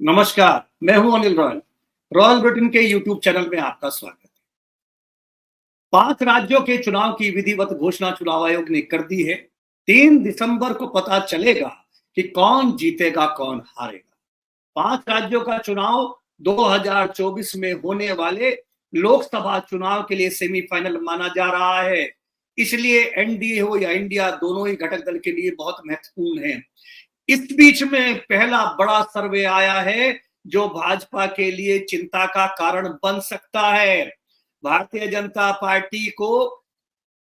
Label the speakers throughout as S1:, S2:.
S1: नमस्कार, मैं हूं अनिल रॉयल। रॉयल ब्रिटेन के यूट्यूब चैनल में आपका स्वागत है। 5 राज्यों के चुनाव की विधिवत घोषणा चुनाव आयोग ने कर दी है। 3 दिसंबर को पता चलेगा कि कौन जीतेगा, कौन हारेगा। 5 राज्यों का चुनाव 2024 में होने वाले लोकसभा चुनाव के लिए सेमीफाइनल माना जा रहा है। इसलिए एनडीए हो या इंडिया, दोनों ही घटक दल के लिए बहुत महत्वपूर्ण है। इस बीच में पहला बड़ा सर्वे आया है जो भाजपा के लिए चिंता का कारण बन सकता है। भारतीय जनता पार्टी को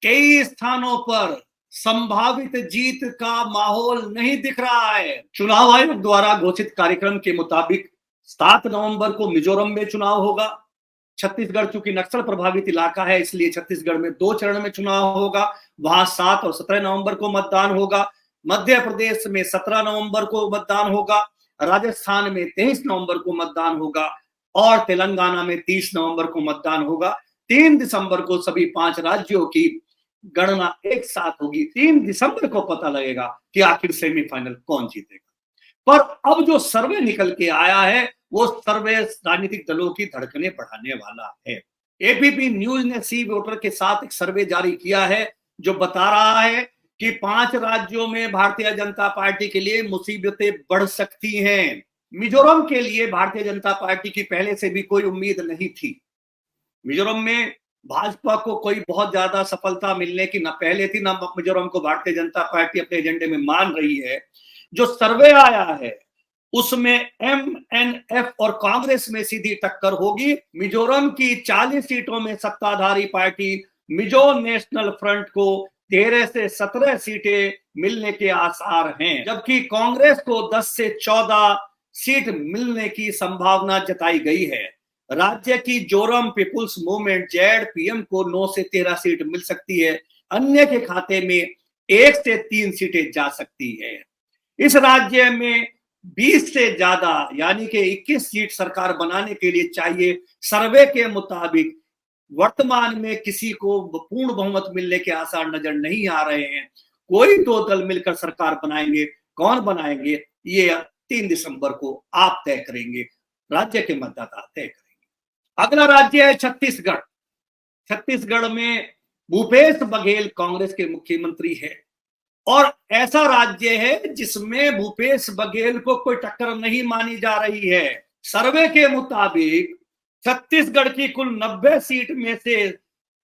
S1: कई स्थानों पर संभावित जीत का माहौल नहीं दिख रहा है। चुनाव आयोग द्वारा घोषित कार्यक्रम के मुताबिक 7 नवंबर को मिजोरम में चुनाव होगा। छत्तीसगढ़ चूंकि नक्सल प्रभावित इलाका है, इसलिए छत्तीसगढ़ में 2 चरण में चुनाव होगा। वहां 7 और 17 नवंबर को मतदान होगा। मध्य प्रदेश में 17 नवंबर को मतदान होगा। राजस्थान में 23 नवंबर को मतदान होगा और तेलंगाना में 30 नवंबर को मतदान होगा। 3 दिसंबर को सभी 5 राज्यों की गणना एक साथ होगी। 3 दिसंबर को पता लगेगा कि आखिर सेमीफाइनल कौन जीतेगा। पर अब जो सर्वे निकल के आया है वो सर्वे राजनीतिक दलों की धड़कनें बढ़ाने वाला है। एबीपी न्यूज ने सी वोटर के साथ एक सर्वे जारी किया है जो बता रहा है कि 5 राज्यों में भारतीय जनता पार्टी के लिए मुसीबतें बढ़ सकती हैं। मिजोरम के लिए भारतीय जनता पार्टी की पहले से भी कोई उम्मीद नहीं थी। मिजोरम में भाजपा को कोई बहुत ज्यादा सफलता मिलने की न पहले थी, न मिजोरम को भारतीय जनता पार्टी अपने एजेंडे में मान रही है। जो सर्वे आया है उसमें एमएनएफ और कांग्रेस में सीधी टक्कर होगी। मिजोरम की 40 सीटों में सत्ताधारी पार्टी मिजो नेशनल फ्रंट को 13 से 17 सीटें मिलने के आसार हैं, जबकि कांग्रेस को 10 से 14 सीट मिलने की संभावना जताई गई है। राज्य की जोरम पीपुल्स मूवमेंट जेडपीएम को 9 से 13 सीट मिल सकती है। अन्य के खाते में 1 से 3 सीटें जा सकती है। इस राज्य में 20 से ज्यादा यानी कि 21 सीट सरकार बनाने के लिए चाहिए। सर्वे के मुताबिक वर्तमान में किसी को पूर्ण बहुमत मिलने के आसार नजर नहीं आ रहे हैं। कोई 2 दल मिलकर सरकार बनाएंगे। कौन बनाएंगे ये 3 दिसंबर को आप तय करेंगे, राज्य के मतदाता तय करेंगे। अगला राज्य है छत्तीसगढ़। छत्तीसगढ़ में भूपेश बघेल कांग्रेस के मुख्यमंत्री है और ऐसा राज्य है जिसमें भूपेश बघेल को कोई टक्कर नहीं मानी जा रही है। सर्वे के मुताबिक छत्तीसगढ़ की कुल 90 सीट में से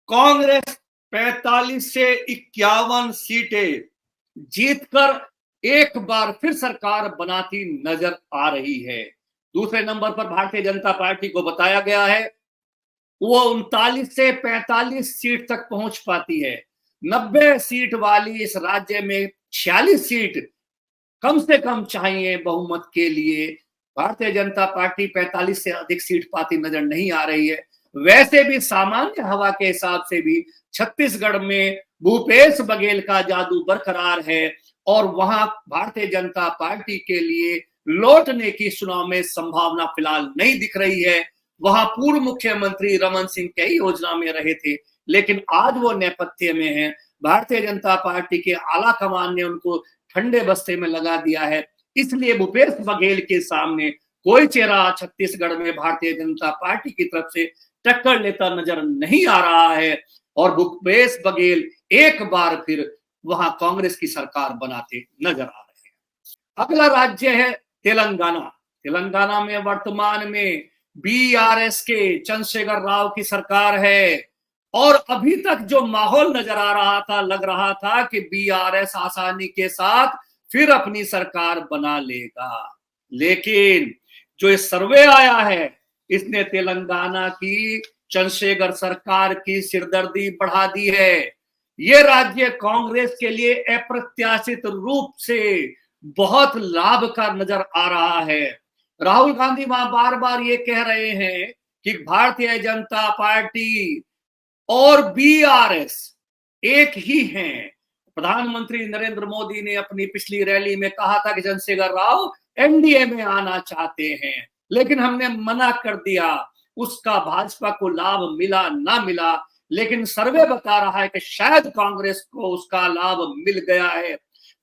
S1: कांग्रेस 45 से 51 सीटें जीतकर एक बार फिर सरकार बनाती नजर आ रही है। दूसरे नंबर पर भारतीय जनता पार्टी को बताया गया है वो 39 से 45 सीट तक पहुंच पाती है। 90 सीट वाली इस राज्य में 46 सीट कम से कम चाहिए बहुमत के लिए। भारतीय जनता पार्टी 45 से अधिक सीट पाती नजर नहीं आ रही है। वैसे भी सामान्य हवा के हिसाब से भी छत्तीसगढ़ में भूपेश बघेल का जादू बरकरार है और वहां भारतीय जनता पार्टी के लिए लौटने की चुनाव में संभावना फिलहाल नहीं दिख रही है। वहां पूर्व मुख्यमंत्री रमन सिंह कई योजना में रहे थे, लेकिन आज वो नेपथ्य में हैं। भारतीय जनता पार्टी के आला कमान ने उनको ठंडे बस्ते में लगा दिया है। इसलिए भूपेश बघेल के सामने कोई चेहरा छत्तीसगढ़ में भारतीय जनता पार्टी की तरफ से टक्कर लेता नजर नहीं आ रहा है और भूपेश बघेल एक बार फिर वहां कांग्रेस की सरकार बनाते नजर आ रहे हैं। अगला राज्य है तेलंगाना। तेलंगाना में वर्तमान में बीआरएस के चंद्रशेखर राव की सरकार है और अभी तक जो माहौल नजर आ रहा था, लग रहा था कि बीआरएस आसानी के साथ फिर अपनी सरकार बना लेगा। लेकिन जो इस सर्वे आया है इसने तेलंगाना की चंद्रशेखर सरकार की सिरदर्दी बढ़ा दी है। ये राज्य कांग्रेस के लिए अप्रत्याशित रूप से बहुत लाभ का नजर आ रहा है। राहुल गांधी वहां बार बार ये कह रहे हैं कि भारतीय जनता पार्टी और बीआरएस एक ही हैं। प्रधानमंत्री नरेंद्र मोदी ने अपनी पिछली रैली में कहा था कि चंद्रशेखर राव एनडीए में आना चाहते हैं, लेकिन हमने मना कर दिया। उसका भाजपा को लाभ मिला ना मिला, लेकिन सर्वे बता रहा है कि शायद कांग्रेस को उसका लाभ मिल गया है।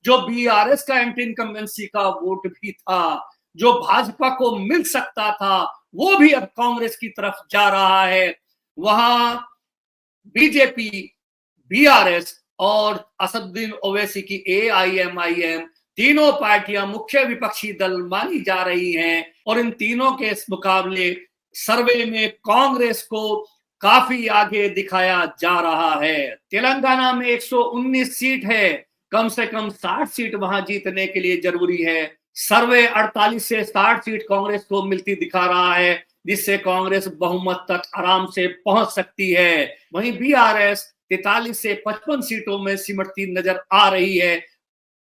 S1: जो बीआरएस का एंटी इनकम्बेंसी का वोट भी था जो भाजपा को मिल सकता था वो भी अब कांग्रेस की तरफ जा रहा है। वहां बीजेपी, बीआरएस और असदुद्दीन ओवैसी की एआईएमआईएम तीनों पार्टियां मुख्य विपक्षी दल मानी जा रही हैं और इन तीनों के मुकाबले सर्वे में कांग्रेस को काफी आगे दिखाया जा रहा है। तेलंगाना में 119 सीट है, कम से कम 60 सीट वहां जीतने के लिए जरूरी है। सर्वे 48 से 60 सीट कांग्रेस को मिलती दिखा रहा है, जिससे कांग्रेस बहुमत तक आराम से पहुंच सकती है। वहीं बीआरएस 43 से 55 सीटों में सिमटती नजर आ रही है,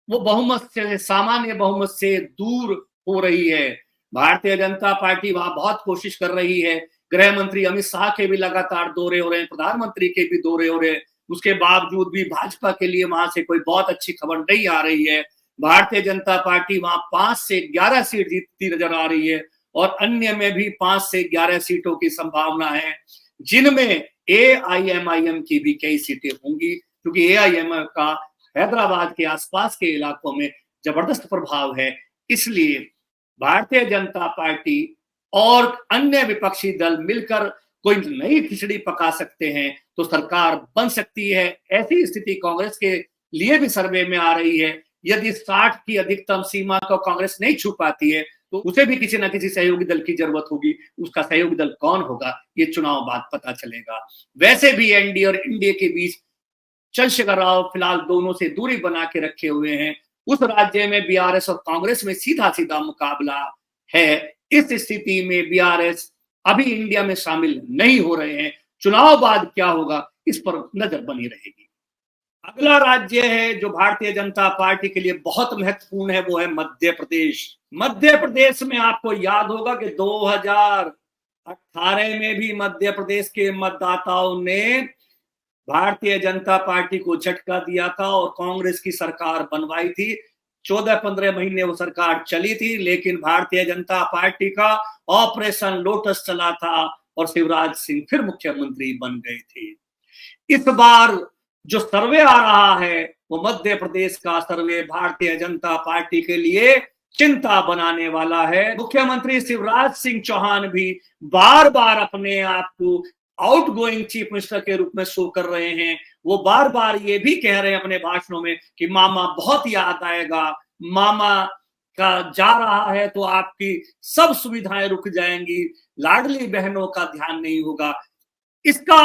S1: वो बहुमत से, सामान्य बहुमत से दूर हो रही है। भारतीय जनता पार्टी वहां बहुत कोशिश कर रही है। गृह मंत्री अमित शाह के भी लगातार दौरे हो रहे हैं, प्रधानमंत्री के भी दौरे हो रहे हैं, उसके बावजूद भी भाजपा के लिए वहां से कोई बहुत अच्छी खबर नहीं आ रही है। भारतीय जनता पार्टी वहां 5 से 11 सीट जीतती नजर आ रही है और अन्य में भी 5 से 11 सीटों की संभावना है, जिनमें एआईएमआईएम की भी कई सीटें होंगी, क्योंकि एआईएमआईएम का हैदराबाद के आसपास के इलाकों में जबरदस्त प्रभाव है। इसलिए भारतीय जनता पार्टी और अन्य विपक्षी दल मिलकर कोई नई खिचड़ी पका सकते हैं तो सरकार बन सकती है। ऐसी स्थिति कांग्रेस के लिए भी सर्वे में आ रही है। यदि 60 की अधिकतम सीमा को कांग्रेस नहीं छू पाती है तो उसे भी किसी ना किसी सहयोगी दल की जरूरत होगी। उसका सहयोगी दल कौन होगा ये चुनाव बाद पता चलेगा। वैसे भी एनडीए और एनडीए के बीच चंद्रशेखर राव फिलहाल दोनों से दूरी बना के रखे हुए हैं। उस राज्य में बीआरएस और कांग्रेस में सीधा सीधा मुकाबला है। इस स्थिति में बीआरएस अभी इंडिया में शामिल नहीं हो रहे हैं। चुनाव बाद क्या होगा इस पर नजर बनी रहेगी। अगला राज्य है जो भारतीय जनता पार्टी के लिए बहुत महत्वपूर्ण है, वो है मध्य प्रदेश। मध्य प्रदेश में आपको याद होगा कि 2018 में भी मध्य प्रदेश के मतदाताओं ने भारतीय जनता पार्टी को झटका दिया था और कांग्रेस की सरकार बनवाई थी। 14-15 महीने वो सरकार चली थी, लेकिन भारतीय जनता पार्टी का ऑपरेशन लोटस चला था और शिवराज सिंह फिर मुख्यमंत्री बन गए थे। इस बार जो सर्वे आ रहा है वो मध्य प्रदेश का सर्वे भारतीय जनता पार्टी के लिए चिंता बनाने वाला है। मुख्यमंत्री शिवराज सिंह चौहान भी बार बार अपने आप को आउटगोइंग चीफ मिनिस्टर के रूप में शो कर रहे हैं। वो बार बार ये भी कह रहे हैं अपने भाषणों में कि मामा बहुत याद आएगा, मामा का जा रहा है तो आपकी सब सुविधाएं रुक जाएंगी, लाडली बहनों का ध्यान नहीं होगा। इसका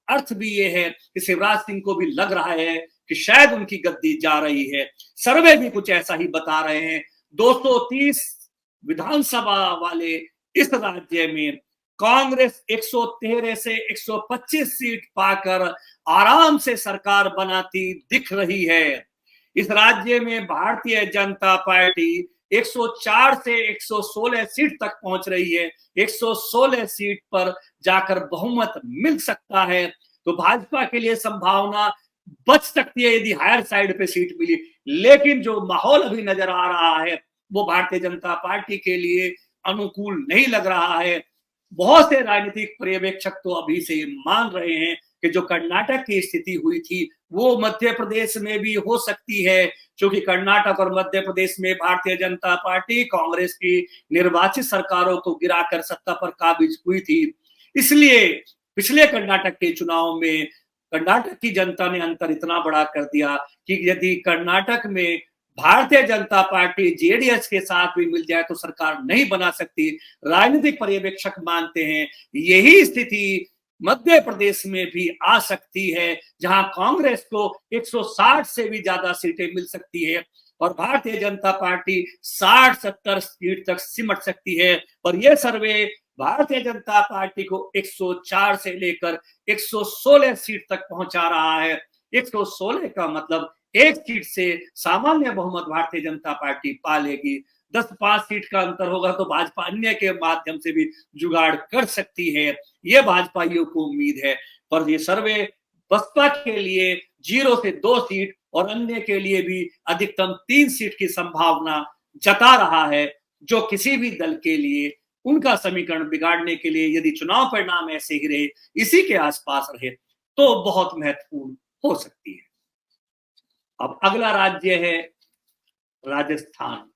S1: अर्थ भी ये है कि शिवराज सिंह को भी लग रहा है कि शायद उनकी गद्दी जा रही है। सर्वे भी कुछ ऐसा ही बता रहे हैं। 230 विधानसभा वाले इस राज्य में कांग्रेस 113 से 125 सीट पाकर आराम से सरकार बनाती दिख रही है। इस राज्य में भारतीय जनता पार्टी 104 से 116 सीट तक पहुंच रही है। 116 सीट पर जाकर बहुमत मिल सकता है तो भाजपा के लिए संभावना बच सकती है यदि हायर साइड पे सीट मिली। लेकिन जो माहौल अभी नजर आ रहा है वो भारतीय जनता पार्टी के लिए अनुकूल नहीं लग रहा है। बहुत से राजनीतिक पर्यवेक्षक तो अभी से मान रहे हैं कि जो कर्नाटक की स्थिति हुई थी वो मध्य प्रदेश में भी हो सकती है, क्योंकि कर्नाटक और मध्य प्रदेश में भारतीय जनता पार्टी कांग्रेस की निर्वाचित सरकारों को गिराकर सत्ता पर काबिज हुई थी। इसलिए पिछले कर्नाटक के चुनाव में कर्नाटक की जनता ने अंतर इतना बड़ा कर दिया कि यदि कर्नाटक में भारतीय जनता पार्टी जेडीएस के साथ भी मिल जाए तो सरकार नहीं बना सकती। राजनीतिक पर्यवेक्षक मानते हैं यही स्थिति मध्य प्रदेश में भी आ सकती है, जहां कांग्रेस को 160 से भी ज्यादा सीटें मिल सकती है और भारतीय जनता पार्टी 60-70 सीट तक सिमट सकती है। और यह सर्वे भारतीय जनता पार्टी को 104 से लेकर 116 सीट तक पहुंचा रहा है। 116 का मतलब एक सीट से सामान्य बहुमत भारतीय जनता पार्टी पा लेगी। 10-5 सीट का अंतर होगा तो भाजपा अन्य के माध्यम से भी जुगाड़ कर सकती है, ये भाजपाइयों को उम्मीद है। पर ये सर्वे बसपा के लिए 0 से 2 सीट और अन्य के लिए भी अधिकतम 3 सीट की संभावना जता रहा है, जो किसी भी दल के लिए उनका समीकरण बिगाड़ने के लिए यदि चुनाव परिणाम ऐसे ही रहे, इसी के आसपास रहे, तो बहुत महत्वपूर्ण हो सकती है। अब अगला राज्य है राजस्थान।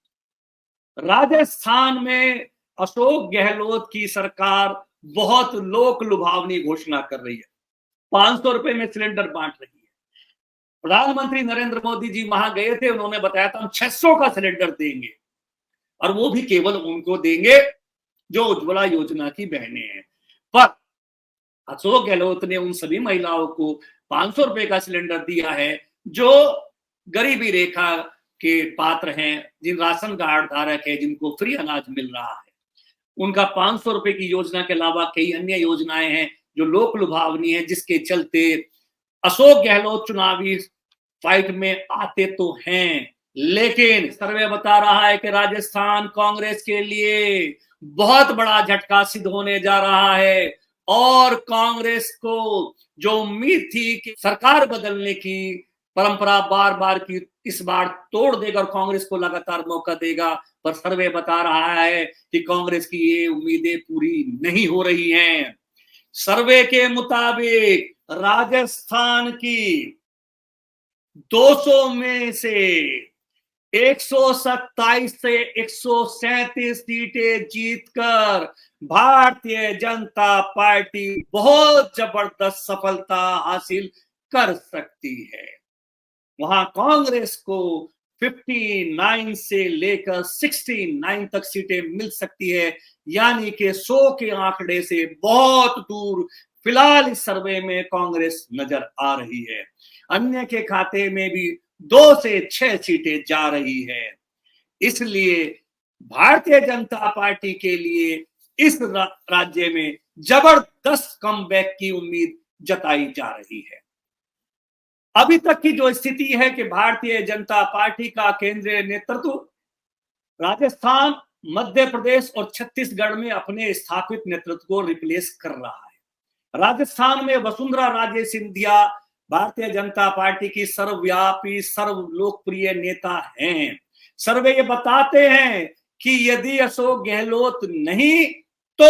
S1: राजस्थान में अशोक गहलोत की सरकार बहुत लोक लुभावनी घोषणा कर रही है। 500 रुपए में सिलेंडर बांट रही है। प्रधानमंत्री नरेंद्र मोदी जी वहां गए थे, उन्होंने बताया था हम 600 का सिलेंडर देंगे और वो भी केवल उनको देंगे जो उज्ज्वला योजना की बहनें हैं। पर अशोक गहलोत ने उन सभी महिलाओं को 500 रुपए का सिलेंडर दिया है जो गरीबी रेखा के पात्र हैं, जिन राशन कार्ड धारक है, जिनको फ्री अनाज मिल रहा है। उनका 500 रुपए की योजना के अलावा कई अन्य योजनाएं हैं जो लोक लुभावनी है, जिसके चलते अशोक गहलोत चुनावी फाइट में आते तो हैं, लेकिन सर्वे बता रहा है कि राजस्थान कांग्रेस के लिए बहुत बड़ा झटका सिद्ध होने जा रहा है और कांग्रेस को जो उम्मीद थी कि सरकार बदलने की परंपरा बार बार की, इस बार तोड़ देगा और कांग्रेस को लगातार मौका देगा। पर सर्वे बता रहा है कि कांग्रेस की ये उम्मीदें पूरी नहीं हो रही हैं। सर्वे के मुताबिक राजस्थान की 200 में से 127 से 137 सीटें जीतकर भारतीय जनता पार्टी बहुत जबरदस्त सफलता हासिल कर सकती है। वहां कांग्रेस को 59 से लेकर 69 तक सीटें मिल सकती है, यानी कि 100 के आंकड़े से बहुत दूर फिलहाल इस सर्वे में कांग्रेस नजर आ रही है। अन्य के खाते में भी 2 से 6 सीटें जा रही है। इसलिए भारतीय जनता पार्टी के लिए इस राज्य में जबरदस्त कमबैक की उम्मीद जताई जा रही है। अभी तक की जो स्थिति है कि भारतीय जनता पार्टी का केंद्रीय नेतृत्व राजस्थान, मध्य प्रदेश और छत्तीसगढ़ में अपने स्थापित नेतृत्व को रिप्लेस कर रहा है। राजस्थान में वसुंधरा राजे सिंधिया भारतीय जनता पार्टी की सर्वव्यापी सर्व लोकप्रिय नेता हैं। सर्वे ये बताते हैं कि यदि अशोक गहलोत नहीं तो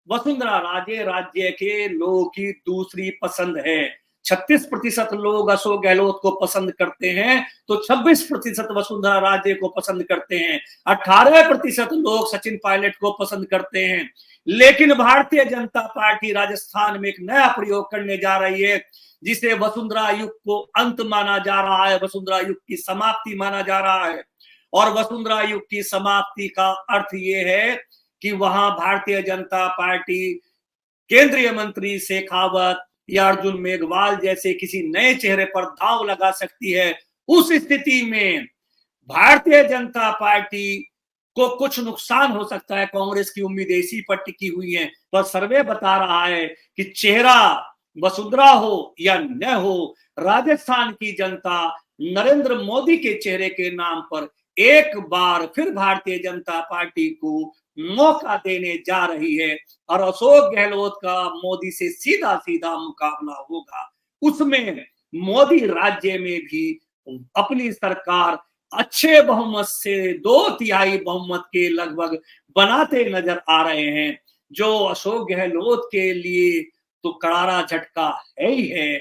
S1: वसुंधरा राजे राज्य के लोगों की दूसरी पसंद है। 36% लोग अशोक गहलोत को पसंद करते हैं तो 26% वसुंधरा राजे को पसंद करते हैं। 18% लोग सचिन पायलट को पसंद करते हैं। लेकिन भारतीय जनता पार्टी राजस्थान में एक नया प्रयोग करने जा रही है, जिसे वसुंधरा युग को अंत माना जा रहा है, वसुंधरा युग की समाप्ति माना जा रहा है। और वसुंधरा युग की समाप्ति का अर्थ यह है कि वहां भारतीय जनता पार्टी केंद्रीय मंत्री शेखावत या अर्जुन मेघवाल जैसे किसी नए चेहरे पर दांव लगा सकती है। उस स्थिति में भारतीय जनता पार्टी को कुछ नुकसान हो सकता है। कांग्रेस की उम्मीदें इसी पर टिकी हुई हैं, पर सर्वे बता रहा है कि चेहरा वसुंधरा हो या न हो, राजस्थान की जनता नरेंद्र मोदी के चेहरे के नाम पर एक बार फिर भारतीय जनता पार्टी को मौका देने जा रही है और अशोक गहलोत का मोदी से सीधा सीधा मुकाबला होगा। उसमें मोदी राज्य में भी अपनी सरकार अच्छे बहुमत से 2/3 बहुमत के लगभग बनाते नजर आ रहे हैं, जो अशोक गहलोत के लिए तो करारा झटका है ही है,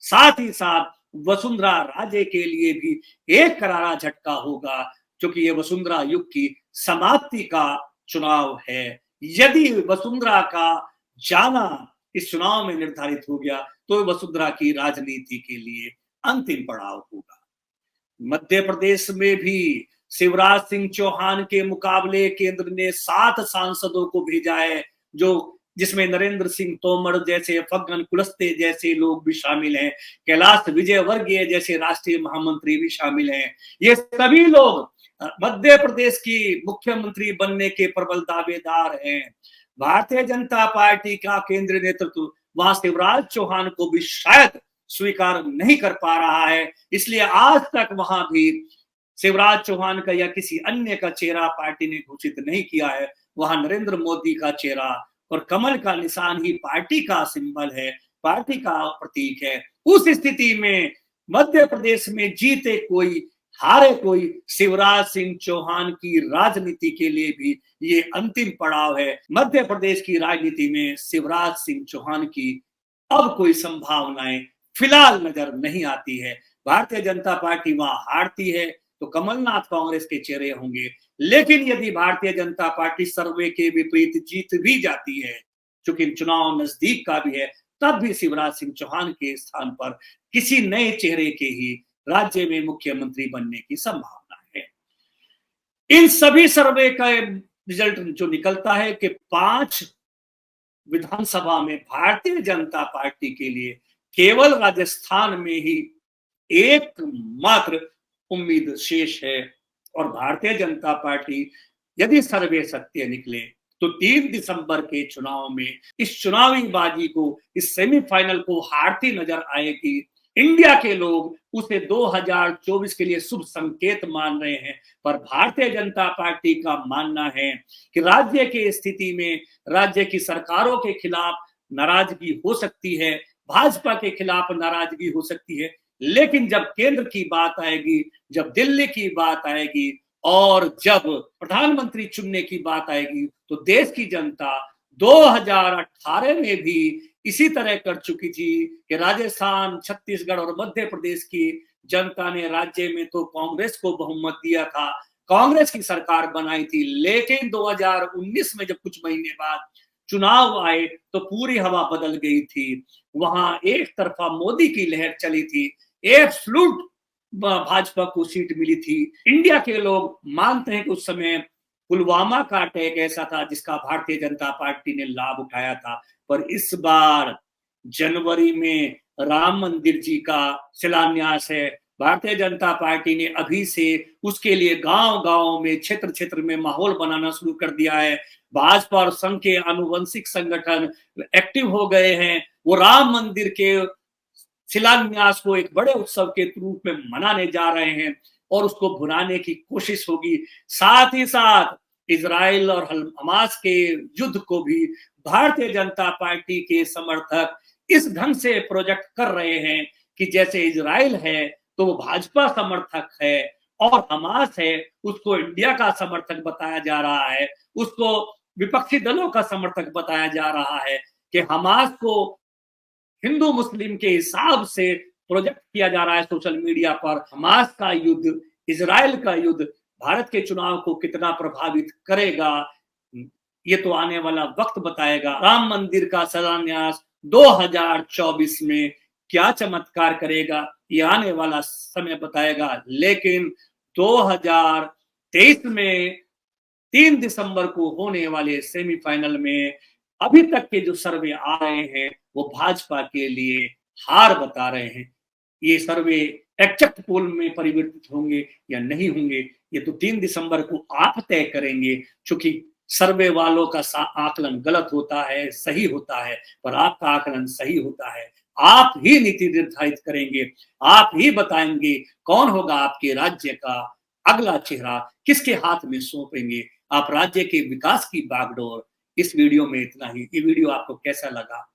S1: साथ ही साथ वसुंधरा राजे के लिए भी एक करारा झटका होगा, क्योंकि ये वसुंधरा युग की समाप्ति का चुनाव है। यदि वसुंधरा का जाना इस चुनाव में निर्धारित हो गया तो वसुंधरा की राजनीति के लिए अंतिम पड़ाव होगा। मध्य प्रदेश में भी शिवराज सिंह चौहान के मुकाबले केंद्र ने 7 सांसदों को भेजा है, जो जिसमें नरेंद्र सिंह तोमर जैसे, फग्गन कुलस्ते जैसे लोग भी शामिल हैं, कैलाश विजयवर्गीय जैसे राष्ट्रीय महामंत्री भी शामिल हैं। ये सभी लोग मध्य प्रदेश की मुख्यमंत्री बनने के प्रबल दावेदार हैं। भारतीय जनता पार्टी का केंद्रीय नेतृत्व वहां शिवराज चौहान को भी शायद स्वीकार नहीं कर पा रहा है, इसलिए आज तक वहां भी शिवराज चौहान का या किसी अन्य का चेहरा पार्टी ने घोषित नहीं किया है। वहां नरेंद्र मोदी का चेहरा और कमल का निशान ही पार्टी का सिंबल है, पार्टी का प्रतीक है। उस स्थिति में मध्य प्रदेश में जीते कोई हारे कोई, शिवराज सिंह चौहान की राजनीति के लिए भी ये अंतिम पड़ाव है। मध्य प्रदेश की राजनीति में शिवराज सिंह चौहान की अब कोई संभावनाएं फिलहाल नजर नहीं आती है। भारतीय जनता पार्टी वहां हारती है तो कमलनाथ कांग्रेस के चेहरे होंगे। लेकिन यदि भारतीय जनता पार्टी सर्वे के विपरीत जीत भी जाती है, चूंकि चुनाव नजदीक का भी है, तब भी शिवराज सिंह चौहान के स्थान पर किसी नए चेहरे के ही राज्य में मुख्यमंत्री बनने की संभावना है। इन सभी सर्वे का रिजल्ट जो निकलता है कि 5 विधानसभा में भारतीय जनता पार्टी के लिए केवल राजस्थान में ही एकमात्र उम्मीद शेष है। और भारतीय जनता पार्टी यदि सर्वे सत्य निकले तो 3 दिसंबर के चुनाव में इस चुनावी बाजी को, इस सेमीफाइनल को हारती नजर आएगी। इंडिया के लोग उसे 2024 के लिए शुभ संकेत मान रहे हैं, पर भारतीय जनता पार्टी का मानना है कि राज्य की स्थिति में राज्य की सरकारों के खिलाफ नाराजगी हो सकती है, भाजपा के खिलाफ नाराजगी हो सकती है, लेकिन जब केंद्र की बात आएगी, जब दिल्ली की बात आएगी और जब प्रधानमंत्री चुनने की बात आएगी, तो देश की जनता 2018 में भी इसी तरह कर चुकी थी कि राजस्थान, छत्तीसगढ़ और मध्य प्रदेश की जनता ने राज्य में तो कांग्रेस को बहुमत दिया था, कांग्रेस की सरकार बनाई थी। लेकिन 2019 में जब कुछ महीने बाद चुनाव आए तो पूरी हवा बदल गई थी। वहां एक तरफा मोदी की लहर चली थी, एब्सोल्यूट भाजपा को सीट मिली थी। इंडिया के लोग मानते हैं कि उस समय पुलवामा का अटैक ऐसा था जिसका भारतीय जनता पार्टी ने लाभ उठाया था। पर इस बार जनवरी में राम मंदिर जी का शिलान्यास है। भारतीय जनता पार्टी ने अभी से उसके लिए गांव-गांव में, क्षेत्र-क्षेत्र में माहौल बनाना शुरू कर दिया है। भाजपा और संघ के आनुवंशिक संगठन एक्टिव हो गए हैं। वो राम मंदिर के शिलान्यास को एक बड़े उत्सव के रूप में मनाने जा रहे हैं और उसको भुनाने की कोशिश होगी। साथ ही साथ इजराइल और हमास के युद्ध को भी भारतीय जनता पार्टी के समर्थक इस ढंग से प्रोजेक्ट कर रहे हैं कि जैसे इजराइल है तो वो भाजपा समर्थक है और हमास है उसको इंडिया का समर्थक बताया जा रहा है, उसको विपक्षी दलों का समर्थक बताया जा रहा है कि हमास को हिंदू मुस्लिम के हिसाब से प्रोजेक्ट किया जा रहा है सोशल मीडिया पर। हमास का युद्ध, इजराइल का युद्ध भारत के चुनाव को कितना प्रभावित करेगा, ये तो आने वाला वक्त बताएगा। राम मंदिर का शिलान्यास 2024 में क्या चमत्कार करेगा, ये आने वाला समय बताएगा। लेकिन 2023 में 3 दिसंबर को होने वाले सेमीफाइनल में अभी तक के जो सर्वे आ रहे हैं वो भाजपा के लिए हार बता रहे हैं। ये सर्वे एक्जेक्ट पोल में परिवर्तित होंगे या नहीं होंगे, ये तो 3 दिसंबर को आप तय करेंगे। क्योंकि सर्वे वालों का आकलन गलत होता है, सही होता है, पर आपका आकलन सही होता है। आप ही नीति निर्धारित करेंगे, आप ही बताएंगे कौन होगा आपके राज्य का अगला चेहरा, किसके हाथ में सौंपेंगे आप राज्य के विकास की बागडोर। इस वीडियो में इतना ही। ये वीडियो आपको कैसा लगा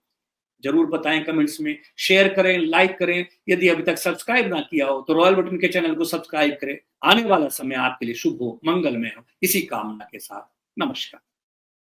S1: जरूर बताएं कमेंट्स में, शेयर करें, लाइक करें। यदि अभी तक सब्सक्राइब ना किया हो तो रॉयल बटन के चैनल को सब्सक्राइब करें। आने वाला समय आपके लिए शुभ हो, मंगलमय हो, इसी कामना के साथ नमस्कार।